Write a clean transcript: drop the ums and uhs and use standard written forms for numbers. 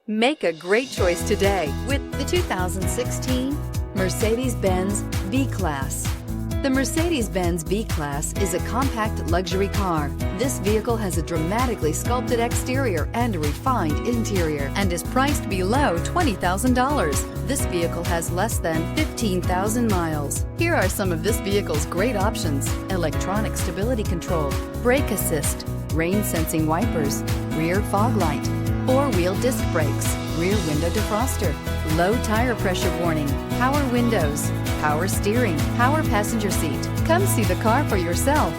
Make a great choice today with the 2016 Mercedes-Benz B-Class. The Mercedes-Benz B-Class is a compact luxury car. This vehicle has a dramatically sculpted exterior and a refined interior and is priced below $20,000. This vehicle has less than 15,000 miles. Here are some of this vehicle's great options: electronic stability control, brake assist, rain sensing wipers, rear fog light, four-wheel disc brakes, rear window defroster, low tire pressure warning, power windows, power steering, power passenger seat. Come see the car for yourself.